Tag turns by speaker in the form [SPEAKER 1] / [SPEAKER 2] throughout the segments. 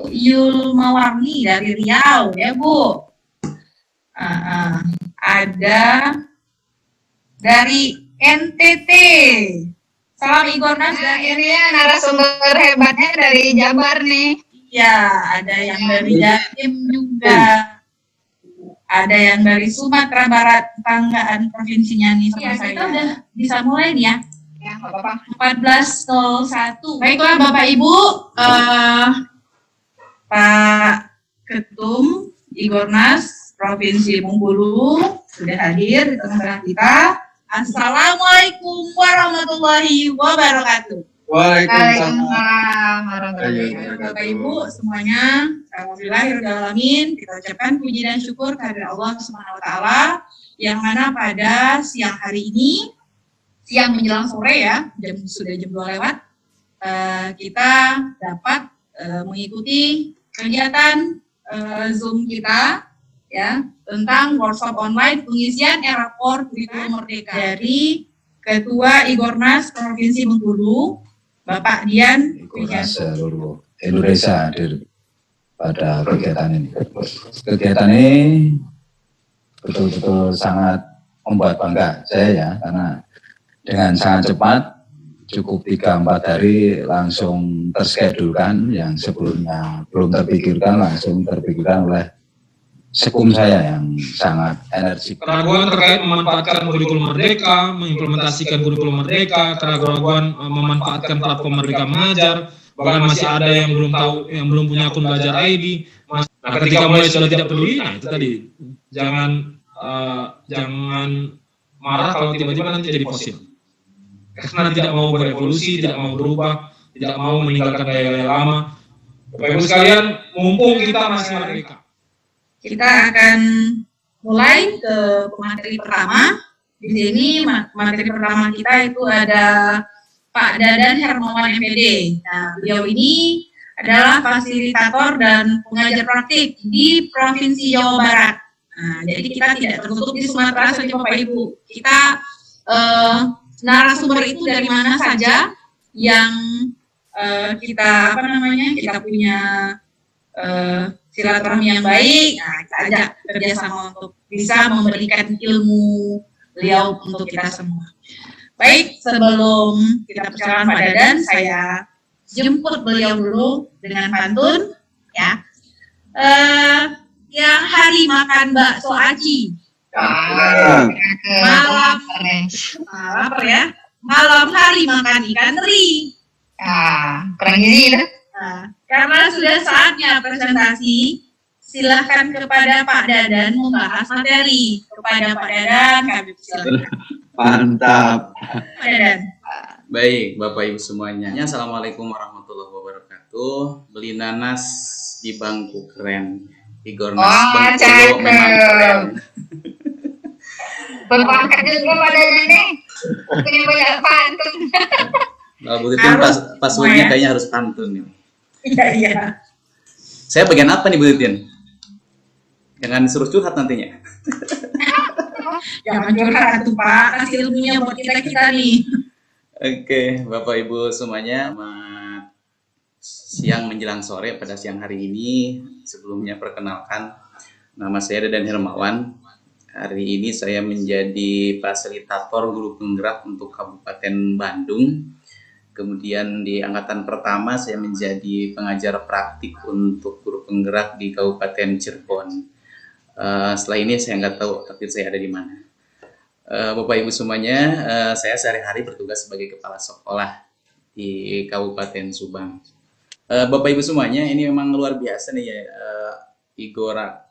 [SPEAKER 1] Yulmawarni dari Riau ya Bu. Ada dari NTT. Salam Igornas dari
[SPEAKER 2] ini narasumber hebatnya dari Jabar nih.
[SPEAKER 1] Iya, ada yang dari Jatim juga. Ada yang dari Sumatera Barat, tetanggaan provinsinya nih sama saya. Kita udah bisa mulai nih ya.
[SPEAKER 2] Ya, nggak apa-apa.
[SPEAKER 1] 14.01. Baiklah Bapak Ibu, Pak Ketum Igornas Provinsi Bengkulu sudah hadir di tengah-tengah kita. Assalamualaikum warahmatullahi wabarakatuh.
[SPEAKER 2] Waalaikumsalam warahmatullahi wabarakatuh.
[SPEAKER 1] Bapak Ibu semuanya, alhamdulillahirrahmanirrahim, kita ucapkan puji dan syukur kepada Allah Subhanahu wa taala yang mana pada siang hari ini, siang menjelang sore ya, sudah jam 2 lewat, kita dapat mengikuti kegiatan Zoom kita ya tentang workshop online pengisian e-rapor kurikulum merdeka dari Ketua Igornas Provinsi Bengkulu, Bapak Dian
[SPEAKER 3] Igornas seluruh Indonesia hadir pada kegiatan ini. Kegiatan ini betul-betul sangat membuat bangga saya ya, karena dengan sangat cepat, cukup 3-4 hari langsung terskedulkan, yang sebelumnya belum terpikirkan langsung terpikirkan oleh sekum saya yang sangat energik.
[SPEAKER 4] Keraguan terkait memanfaatkan kurikulum merdeka, mengimplementasikan kurikulum merdeka, keraguan memanfaatkan platform Merdeka Mengajar, bahkan masih ada yang belum tahu, yang belum punya akun Belajar ID. Nah, ketika mulai sudah tidak peduli, nah itu tadi, jangan marah kalau tiba-tiba nanti jadi fosil. Karena tidak mau berevolusi, tidak mau berubah, tidak mau meninggalkan gaya-gaya lama. Bapak Ibu sekalian, mumpung kita masih merdeka,
[SPEAKER 1] kita akan mulai ke materi pertama. Di sini materi pertama kita itu ada Pak Dadan Hermawan MPD. Nah, beliau ini adalah fasilitator dan pengajar praktik di Provinsi Jawa Barat. Nah, jadi kita tidak tertutup di Sumatera saja Bapak Ibu. Kita narasumber itu dari mana saja yang kita kita punya silaturahmi yang baik, nah kita ajak kerjasama untuk bisa memberikan ilmu beliau untuk kita semua. Baik, sebelum kita persilakan Pak Dadan, saya jemput beliau dulu dengan pantun, ya. Yang hari makan bakso aci. Malam lapar ya. Malam hari makan ikan teri.
[SPEAKER 2] Kurang gizi ya.
[SPEAKER 1] Nah, karena sudah saatnya presentasi, silahkan kepada Pak Dadan membahas materi. Kepada Pak Dadan, kami silakan.
[SPEAKER 5] Mantap.
[SPEAKER 1] Pak Dadan.
[SPEAKER 5] Baik, Bapak Ibu semuanya. Assalamualaikum warahmatullahi wabarakatuh. Beli nanas di bangku keren. Igornas Bengkulu memang keren.
[SPEAKER 2] Berbakat juga pada ini. Punya banyak pantun.
[SPEAKER 5] Kalau begitu pas ya? Kayaknya harus pantun nih.
[SPEAKER 1] Iya.
[SPEAKER 5] Saya bagian apa nih Bu Titin? Jangan disuruh curhat nantinya.
[SPEAKER 1] Jangan curhat tuh Pak, kasih ilmunya buat kita nih.
[SPEAKER 5] Oke, Bapak Ibu semuanya, selamat siang menjelang sore pada siang hari ini. Sebelumnya perkenalkan, nama saya Dadan Hermawan. Hari ini saya menjadi fasilitator guru penggerak untuk Kabupaten Bandung. Kemudian di angkatan pertama saya menjadi pengajar praktik untuk guru penggerak di Kabupaten Cirebon. Setelah ini saya nggak tahu takdir saya ada di mana. Bapak Ibu semuanya, saya sehari-hari bertugas sebagai kepala sekolah di Kabupaten Subang. Bapak Ibu semuanya, ini memang luar biasa nih ya, Igora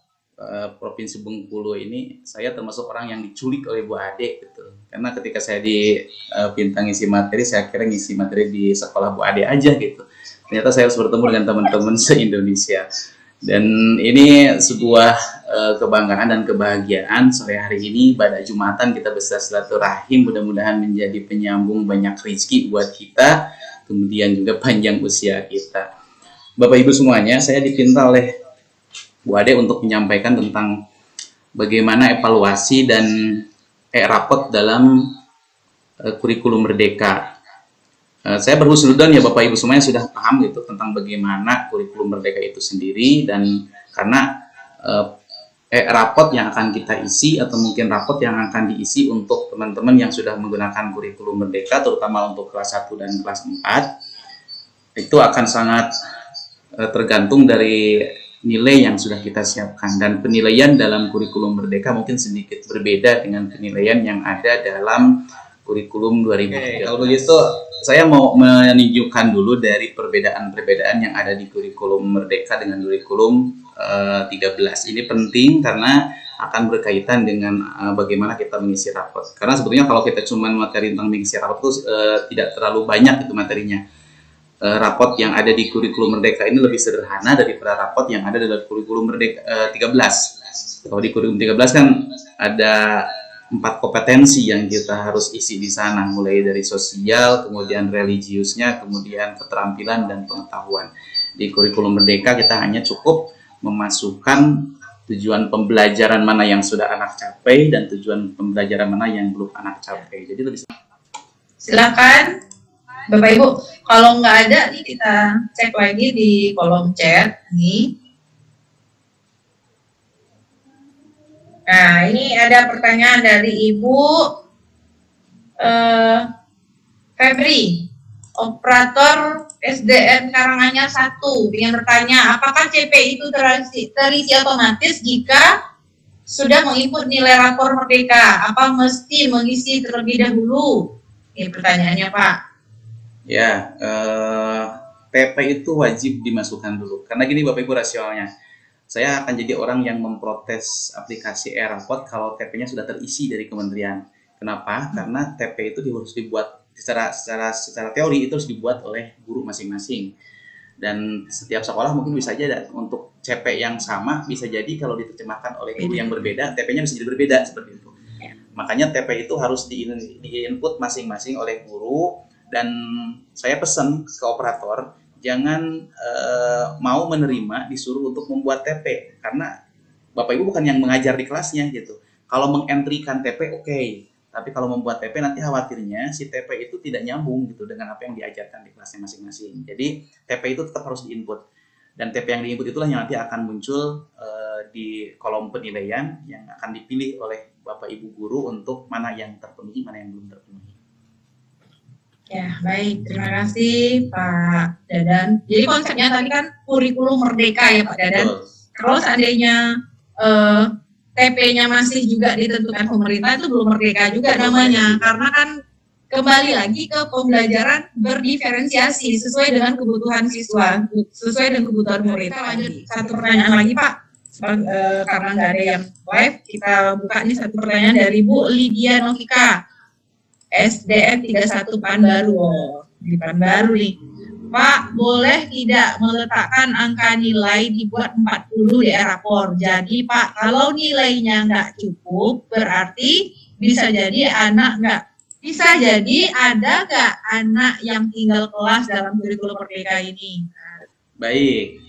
[SPEAKER 5] Provinsi Bengkulu ini, saya termasuk orang yang diculik oleh Bu Ade gitu. Karena ketika saya diminta ngisi materi, saya kira ngisi materi di sekolah Bu Ade aja gitu. Ternyata saya harus bertemu dengan teman-teman se-Indonesia. Dan ini sebuah kebanggaan dan kebahagiaan sore hari ini pada Jumatan kita bisa silaturahim, mudah-mudahan menjadi penyambung banyak rezeki buat kita, kemudian juga panjang usia kita. Bapak Ibu semuanya, saya dipinta oleh Bu Ade untuk menyampaikan tentang bagaimana evaluasi dan rapot dalam kurikulum merdeka. Saya berhusnuzon ya Bapak Ibu semuanya sudah paham gitu tentang bagaimana kurikulum Merdeka itu sendiri, dan karena rapot yang akan kita isi atau mungkin rapot yang akan diisi untuk teman-teman yang sudah menggunakan kurikulum Merdeka, terutama untuk kelas 1 dan kelas 4, itu akan sangat tergantung dari nilai yang sudah kita siapkan, dan penilaian dalam kurikulum Merdeka mungkin sedikit berbeda dengan penilaian yang ada dalam kurikulum 2013. Kalau begitu, saya mau menunjukkan dulu dari perbedaan-perbedaan yang ada di kurikulum Merdeka dengan kurikulum 13. Ini penting karena akan berkaitan dengan bagaimana kita mengisi rapot. Karena sebetulnya kalau kita cuma materi tentang mengisi rapot itu tidak terlalu banyak itu materinya. Rapot yang ada di kurikulum Merdeka ini lebih sederhana daripada rapot yang ada dalam kurikulum Merdeka 13. Kalau di kurikulum 13 kan ada 4 kompetensi yang kita harus isi di sana, mulai dari sosial, kemudian religiusnya, kemudian keterampilan dan pengetahuan. Di kurikulum Merdeka kita hanya cukup memasukkan tujuan pembelajaran mana yang sudah anak capai dan tujuan pembelajaran mana yang belum anak capai. Jadi lebih.
[SPEAKER 1] Silakan Bapak Ibu, kalau nggak ada nih kita cek lagi di kolom chat nih. Nah, ini ada pertanyaan dari Ibu Febri, operator SDN Karanganyar 1, ingin bertanya, apakah CP itu terisi otomatis jika sudah menginput nilai rapor Merdeka? Apa mesti mengisi terlebih dahulu? Ini pertanyaannya, Pak.
[SPEAKER 5] Ya, TP itu wajib dimasukkan dulu. Karena gini Bapak Ibu rasionalnya, saya akan jadi orang yang memprotes aplikasi e-rapot kalau TP-nya sudah terisi dari kementerian. Kenapa? Karena TP itu harus dibuat secara teori itu harus dibuat oleh guru masing-masing. Dan setiap sekolah mungkin bisa aja untuk CP yang sama bisa jadi kalau diterjemahkan oleh guru yang berbeda, TP-nya bisa jadi berbeda seperti itu. Makanya TP itu harus di-input masing-masing oleh guru, dan saya pesan ke operator jangan mau menerima disuruh untuk membuat TP, karena Bapak Ibu bukan yang mengajar di kelasnya gitu. Kalau mengentrikan TP oke, tapi kalau membuat TP nanti khawatirnya si TP itu tidak nyambung gitu dengan apa yang diajarkan di kelasnya masing-masing. Jadi TP itu tetap harus diinput, dan TP yang diinput itulah yang nanti akan muncul di kolom penilaian yang akan dipilih oleh Bapak Ibu guru untuk mana yang terpenuhi, mana yang belum terpenuhi.
[SPEAKER 1] Ya, baik. Terima kasih Pak Dadan. Jadi konsepnya tadi kan kurikulum Merdeka ya Pak Dadan. Kalau seandainya TP-nya masih juga ditentukan pemerintah, itu belum merdeka juga namanya. Karena kan kembali lagi ke pembelajaran berdiferensiasi sesuai dengan kebutuhan siswa, sesuai dengan kebutuhan murid. Kita lanjut satu pertanyaan lagi Pak. Karena nggak ada yang live, kita buka nih satu pertanyaan dari Bu Lydia Novika. SDN 31 Pekanbaru. Di Pekanbaru nih. Pak, boleh tidak meletakkan angka nilai dibuat 40 di rapor? Jadi Pak, kalau nilainya nggak cukup, berarti bisa jadi anak nggak, bisa jadi ada nggak anak yang tinggal kelas dalam kurikulum Merdeka ini?
[SPEAKER 5] Baik,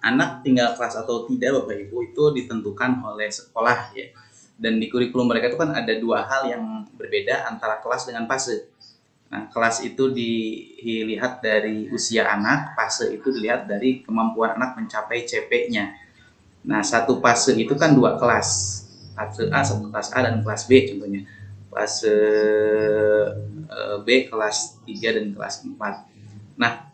[SPEAKER 5] anak tinggal kelas atau tidak Bapak Ibu itu ditentukan oleh sekolah ya. Dan di kurikulum mereka itu kan ada 2 hal yang berbeda antara kelas dengan fase. Nah, kelas itu dilihat dari usia anak, fase itu dilihat dari kemampuan anak mencapai CP-nya. Nah, satu fase itu kan 2 kelas. Fase A, satu kelas A dan kelas B contohnya. Fase B kelas 3 dan kelas 4. Nah,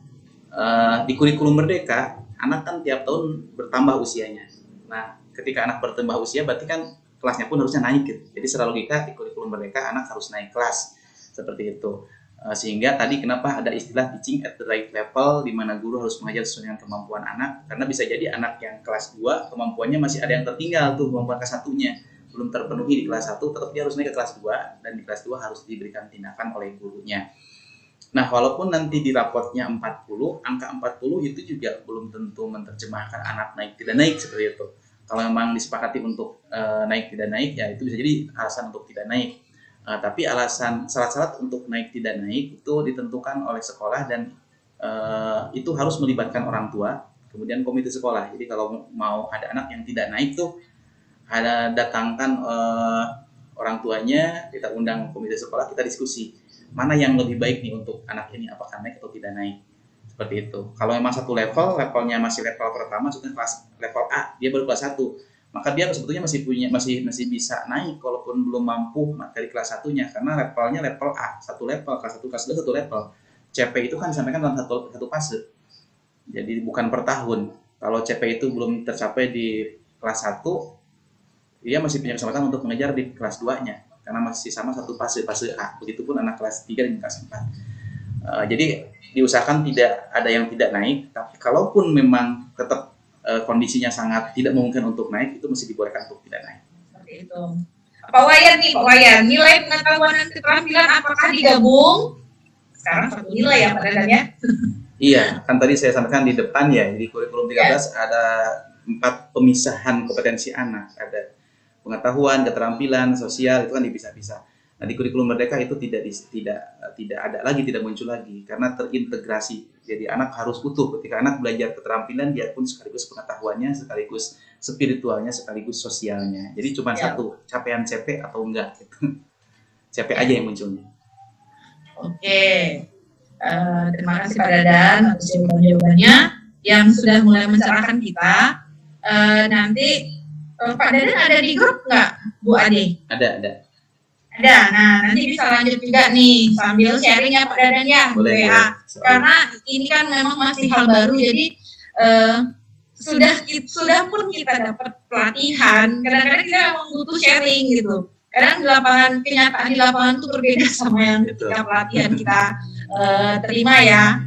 [SPEAKER 5] di kurikulum Merdeka, anak kan tiap tahun bertambah usianya. Nah, ketika anak bertambah usia berarti kan kelasnya pun harusnya naik gitu. Jadi secara logika di kurikulum Merdeka anak harus naik kelas seperti itu. Sehingga tadi kenapa ada istilah teaching at the right level, di mana guru harus mengajar sesuai dengan kemampuan anak, karena bisa jadi anak yang kelas 2 kemampuannya masih ada yang tertinggal tuh, kemampuan kelas 1-nya belum terpenuhi di kelas 1, tetap dia harus naik ke kelas 2, dan di kelas 2 harus diberikan tindakan oleh gurunya. Nah, walaupun nanti di rapotnya 40, angka 40 itu juga belum tentu menerjemahkan anak naik tidak naik seperti itu. Kalau memang disepakati untuk naik tidak naik, ya itu bisa jadi alasan untuk tidak naik. Tapi alasan syarat-syarat untuk naik tidak naik itu ditentukan oleh sekolah, dan itu harus melibatkan orang tua, kemudian komite sekolah. Jadi kalau mau ada anak yang tidak naik tuh, ada datangkan orang tuanya, kita undang komite sekolah, kita diskusi. mana yang lebih baik nih untuk anak ini, apakah naik atau tidak naik, seperti itu. Kalau memang satu levelnya masih level pertama, maksudnya kelas level A, dia baru kelas 1, maka dia sebetulnya masih bisa naik walaupun belum mampu dari kelas 1-nya, karena levelnya level A, satu level, kelas 1, kelas 2 satu level. CP itu kan disampaikan dalam satu fase, jadi bukan per tahun. Kalau CP itu belum tercapai di kelas 1, dia masih punya kesempatan untuk mengejar di kelas 2-nya, karena masih sama satu fase A. Begitupun anak kelas 3 dan kelas 4. Jadi diusahakan tidak ada yang tidak naik, tapi kalaupun memang tetap kondisinya sangat tidak memungkinkan untuk naik, itu mesti dibolehkan untuk tidak naik.
[SPEAKER 1] Seperti itu. Pak Wayan, nilai pengetahuan dan keterampilan apakah digabung? Sekarang satu nilai ya Pak Dadan ya?
[SPEAKER 5] Iya, kan tadi saya sampaikan di depan ya, di kurikulum 13 ada 4 pemisahan kompetensi anak, ada pengetahuan, keterampilan, sosial, itu kan dipisah-pisah. Nah, di kurikulum Merdeka itu tidak ada lagi, tidak muncul lagi, karena terintegrasi. Jadi anak harus utuh. Ketika anak belajar keterampilan, dia pun sekaligus pengetahuannya, sekaligus spiritualnya, sekaligus sosialnya. Jadi cuma satu, capaian CP atau enggak gitu. CP aja yang munculnya.
[SPEAKER 1] Oke. Terima kasih Pak Dadan atas jawaban-jawabannya yang sudah mulai mencerahkan kita. Nanti Pak Dadan ada di grup nggak, Bu Ade?
[SPEAKER 5] Ada.
[SPEAKER 1] Nah nanti bisa lanjut juga nih sambil sharing ya Pak Dadan ya,
[SPEAKER 5] Boleh.
[SPEAKER 1] Karena ini kan memang masih hal baru, jadi sudah pun kita dapat pelatihan, kadang-kadang kita memang butuh sharing gitu. Kadang kenyataan di lapangan itu berbeda sama yang ketika pelatihan kita terima ya.